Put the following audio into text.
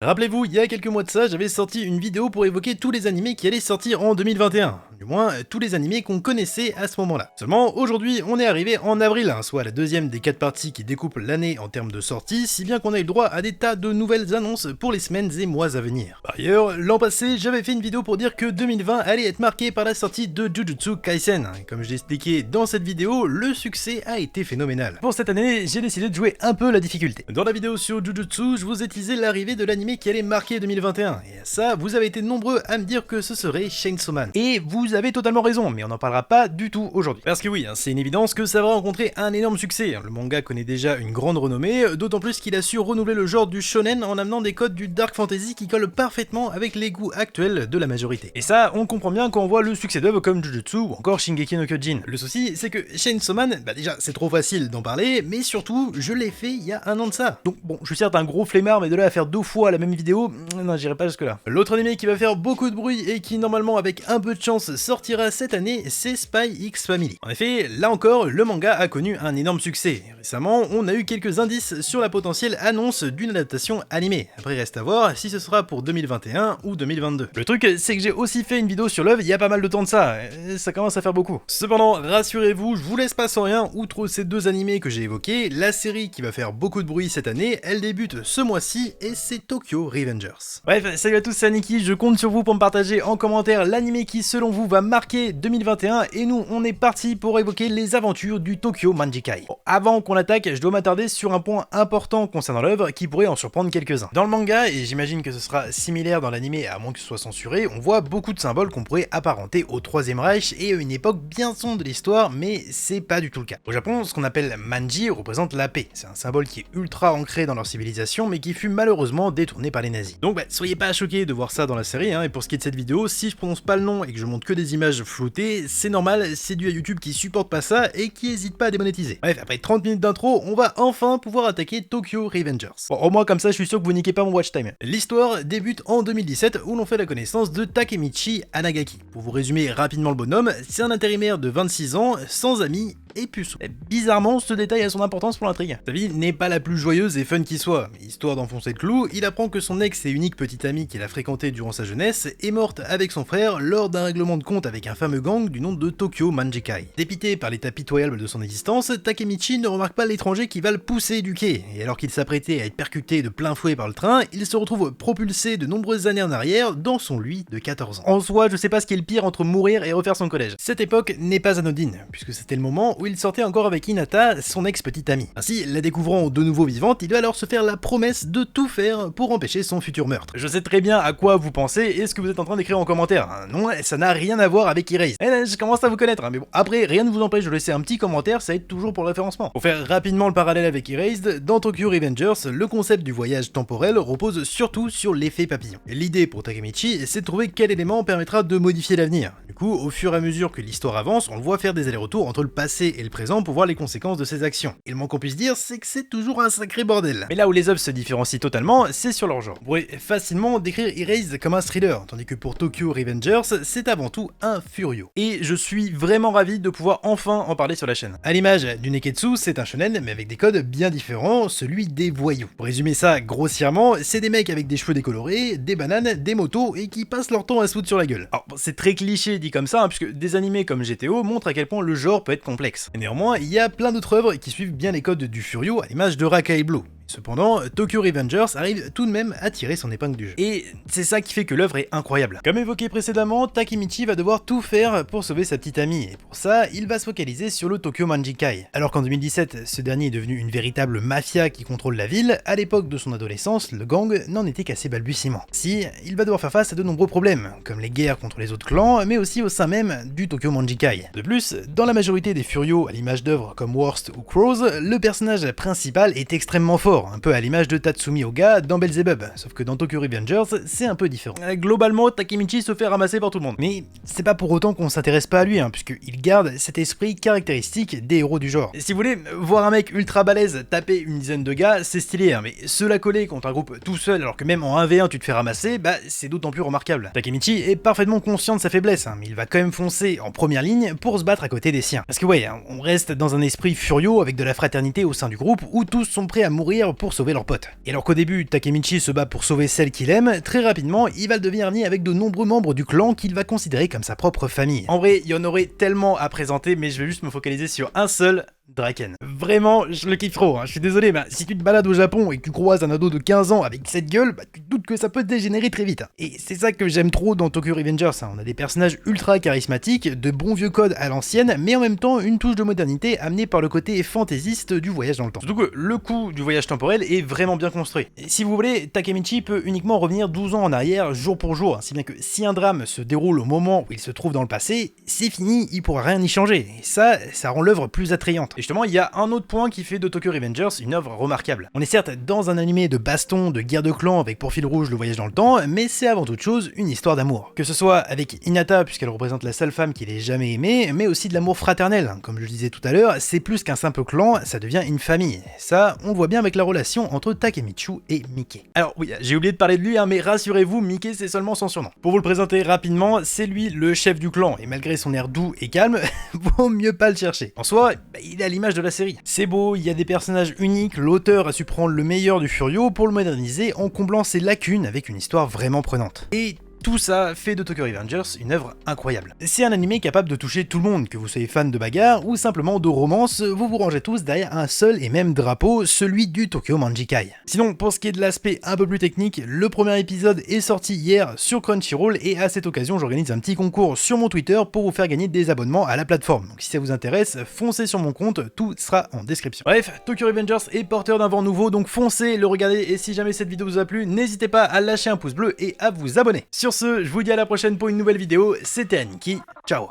Rappelez-vous, il y a quelques mois de ça, j'avais sorti une vidéo pour évoquer tous les animés qui allaient sortir en 2021. Du moins, tous les animés qu'on connaissait à ce moment-là. Seulement, aujourd'hui, on est arrivé en avril, soit la deuxième des 4 parties qui découpent l'année en termes de sortie, si bien qu'on a eu le droit à des tas de nouvelles annonces pour les semaines et mois à venir. Par ailleurs, l'an passé, j'avais fait une vidéo pour dire que 2020 allait être marqué par la sortie de Jujutsu Kaisen. Comme je l'ai expliqué dans cette vidéo, le succès a été phénoménal. Pour cette année, j'ai décidé de jouer un peu la difficulté. Dans la vidéo sur Jujutsu, je vous ai teasé l'arrivée de l'anime qui allait marquer 2021, et à ça, vous avez été nombreux à me dire que ce serait Chainsaw Man. Et vous avez totalement raison, mais on n'en parlera pas du tout aujourd'hui. Parce que oui, c'est une évidence que ça va rencontrer un énorme succès. Le manga connaît déjà une grande renommée, d'autant plus qu'il a su renouveler le genre du shonen en amenant des codes du dark fantasy qui collent parfaitement avec les goûts actuels de la majorité. Et ça, on comprend bien quand on voit le succès d'œuvres comme Jujutsu ou encore Shingeki no Kyojin. Le souci, c'est que Chainsaw Man, déjà, c'est trop facile d'en parler, mais surtout, je l'ai fait il y a un an de ça. Donc bon, je suis certes un gros flemmard, mais de là à faire 2 fois la même vidéo, non, j'irai pas jusque là. L'autre animé qui va faire beaucoup de bruit et qui normalement avec un peu de chance sortira cette année, c'est Spy X Family. En effet, là encore, le manga a connu un énorme succès. Récemment, on a eu quelques indices sur la potentielle annonce d'une adaptation animée. Après, reste à voir si ce sera pour 2021 ou 2022. Le truc, c'est que j'ai aussi fait une vidéo sur l'œuvre il y a pas mal de temps de ça. Ça commence à faire beaucoup. Cependant, rassurez-vous, je vous laisse pas sans rien, outre ces 2 animés que j'ai évoqués, la série qui va faire beaucoup de bruit cette année, elle débute ce mois-ci et c'est Tokyo Revengers. Bref, salut à tous, c'est Aniki, je compte sur vous pour me partager en commentaire l'anime qui selon vous va marquer 2021 et nous on est parti pour évoquer les aventures du Tokyo Manjikai. Bon, avant qu'on attaque, je dois m'attarder sur un point important concernant l'œuvre qui pourrait en surprendre quelques-uns. Dans le manga, et j'imagine que ce sera similaire dans l'anime à moins que ce soit censuré, on voit beaucoup de symboles qu'on pourrait apparenter au Troisième Reich et à une époque bien sombre de l'histoire, mais c'est pas du tout le cas. Au Japon, ce qu'on appelle Manji représente la paix. C'est un symbole qui est ultra ancré dans leur civilisation mais qui fut malheureusement détourné par les nazis. Donc soyez pas choqués de voir ça dans la série, et pour ce qui est de cette vidéo, si je prononce pas le nom et que je montre que des images floutées, c'est normal, c'est dû à YouTube qui supporte pas ça et qui hésite pas à démonétiser. Bref, après 30 minutes d'intro, on va enfin pouvoir attaquer Tokyo Revengers. Bon, au moins comme ça, je suis sûr que vous niquez pas mon watch time. L'histoire débute en 2017 où l'on fait la connaissance de Takemichi Anagaki. Pour vous résumer rapidement le bonhomme, c'est un intérimaire de 26 ans, sans amis et puceau. Bizarrement, ce détail a son importance pour l'intrigue. Sa vie n'est pas la plus joyeuse et fun qui soit, mais histoire d'enfoncer le clou, il apprend que son ex et unique petite amie qu'il a fréquenté durant sa jeunesse est morte avec son frère lors d'un règlement de compte avec un fameux gang du nom de Tokyo Manjikai. Dépité par l'état pitoyable de son existence, Takemichi ne remarque pas l'étranger qui va le pousser du quai, et alors qu'il s'apprêtait à être percuté de plein fouet par le train, il se retrouve propulsé de nombreuses années en arrière dans son lui de 14 ans. En soi, je sais pas ce qui est le pire entre mourir et refaire son collège. Cette époque n'est pas anodine, puisque c'était le moment où il sortait encore avec Hinata, son ex-petite amie. Ainsi, la découvrant de nouveau vivante, il doit alors se faire la promesse de tout faire pour empêcher son futur meurtre. Je sais très bien à quoi vous pensez et ce que vous êtes en train d'écrire en commentaire. Non, ça n'a rien à voir avec Erase. Je commence à vous connaître, mais bon, après, rien ne vous empêche de laisser un petit commentaire, ça aide toujours pour le référencement. Pour faire rapidement le parallèle avec Erased, dans Tokyo Revengers, le concept du voyage temporel repose surtout sur l'effet papillon. L'idée pour Takemichi, c'est de trouver quel élément permettra de modifier l'avenir. Du coup, au fur et à mesure que l'histoire avance, on le voit faire des allers-retours entre le passé et le présent pour voir les conséquences de ses actions. Et le moins qu'on puisse dire, c'est que c'est toujours un sacré bordel. Mais là où les œuvres se différencient totalement, c'est sur leur genre. On pourrait facilement décrire Erased comme un thriller, tandis que pour Tokyo Revengers, c'est avant tout un furio. Et je suis vraiment ravi de pouvoir enfin en parler sur la chaîne. À l'image du Neketsu, c'est un shonen, mais avec des codes bien différents, celui des voyous. Pour résumer ça grossièrement, c'est des mecs avec des cheveux décolorés, des bananes, des motos, et qui passent leur temps à se foutre sur la gueule. Alors, c'est très cliché dit comme ça, puisque des animés comme GTO montrent à quel point le genre peut être complexe. Et néanmoins, il y a plein d'autres œuvres qui suivent bien les codes du furio, à l'image de Rakai Blue. Cependant, Tokyo Revengers arrive tout de même à tirer son épingle du jeu. Et c'est ça qui fait que l'œuvre est incroyable. Comme évoqué précédemment, Takemichi va devoir tout faire pour sauver sa petite amie, et pour ça, il va se focaliser sur le Tokyo Manjikai. Alors qu'en 2017, ce dernier est devenu une véritable mafia qui contrôle la ville, à l'époque de son adolescence, le gang n'en était qu'à ses balbutiements. Si, il va devoir faire face à de nombreux problèmes, comme les guerres contre les autres clans, mais aussi au sein même du Tokyo Manjikai. De plus, dans la majorité des furios à l'image d'œuvres comme Worst ou Crows, le personnage principal est extrêmement fort, un peu à l'image de Tatsumi Oga dans Belzebub, sauf que dans Tokyo Revengers, c'est un peu différent. Globalement, Takemichi se fait ramasser par tout le monde. Mais c'est pas pour autant qu'on s'intéresse pas à lui, puisqu'il garde cet esprit caractéristique des héros du genre. Et si vous voulez, voir un mec ultra balèze taper une dizaine de gars, c'est stylé, mais cela coller contre un groupe tout seul, alors que même en 1v1 tu te fais ramasser, c'est d'autant plus remarquable. Takemichi est parfaitement conscient de sa faiblesse, mais il va quand même foncer en première ligne pour se battre à côté des siens. Parce que ouais, on reste dans un esprit furio avec de la fraternité au sein du groupe, où tous sont prêts à mourir partir pour sauver leur pote. Et alors qu'au début, Takemichi se bat pour sauver celle qu'il aime, très rapidement, il va le devenir ami avec de nombreux membres du clan qu'il va considérer comme sa propre famille. En vrai, il y en aurait tellement à présenter, mais je vais juste me focaliser sur un seul, Draken. Vraiment, je le kiffe trop, hein. Je suis désolé, mais si tu te balades au Japon et que tu croises un ado de 15 ans avec cette gueule, tu te doutes que ça peut dégénérer très vite. Et c'est ça que j'aime trop dans Tokyo Revengers, hein. On a des personnages ultra charismatiques, de bons vieux codes à l'ancienne, mais en même temps une touche de modernité amenée par le côté fantaisiste du voyage dans le temps. Surtout que le coup du voyage temporel est vraiment bien construit. Et si vous voulez, Takemichi peut uniquement revenir 12 ans en arrière, jour pour jour, hein, si bien que si un drame se déroule au moment où il se trouve dans le passé, c'est fini, il pourra rien y changer. Et ça rend l'œuvre plus attrayante. Et justement, il y a un autre point qui fait de Tokyo Revengers une œuvre remarquable. On est certes dans un animé de baston, de guerre de clans avec pour fil rouge le voyage dans le temps, mais c'est avant toute chose une histoire d'amour. Que ce soit avec Hinata, puisqu'elle représente la seule femme qu'il ait jamais aimée, mais aussi de l'amour fraternel. Comme je le disais tout à l'heure, c'est plus qu'un simple clan, ça devient une famille. Ça, on le voit bien avec la relation entre Takemichi et Mike. Alors oui, j'ai oublié de parler de lui, hein, mais rassurez-vous, Mike c'est seulement son surnom. Pour vous le présenter rapidement, c'est lui le chef du clan, et malgré son air doux et calme, vaut mieux pas le chercher. En soi, il est à l'image de la série. C'est beau, il y a des personnages uniques, l'auteur a su prendre le meilleur du Furio pour le moderniser en comblant ses lacunes avec une histoire vraiment prenante. Et tout ça fait de Tokyo Revengers une œuvre incroyable. C'est un animé capable de toucher tout le monde, que vous soyez fan de bagarre ou simplement de romance, vous vous rangez tous derrière un seul et même drapeau, celui du Tokyo Manjikai. Sinon, pour ce qui est de l'aspect un peu plus technique, le premier épisode est sorti hier sur Crunchyroll et à cette occasion j'organise un petit concours sur mon Twitter pour vous faire gagner des abonnements à la plateforme. Donc si ça vous intéresse, foncez sur mon compte, tout sera en description. Bref, Tokyo Revengers est porteur d'un vent nouveau, donc foncez le regarder et si jamais cette vidéo vous a plu, n'hésitez pas à lâcher un pouce bleu et à vous abonner. Sur ce, je vous dis à la prochaine pour une nouvelle vidéo, c'était Aniki, ciao.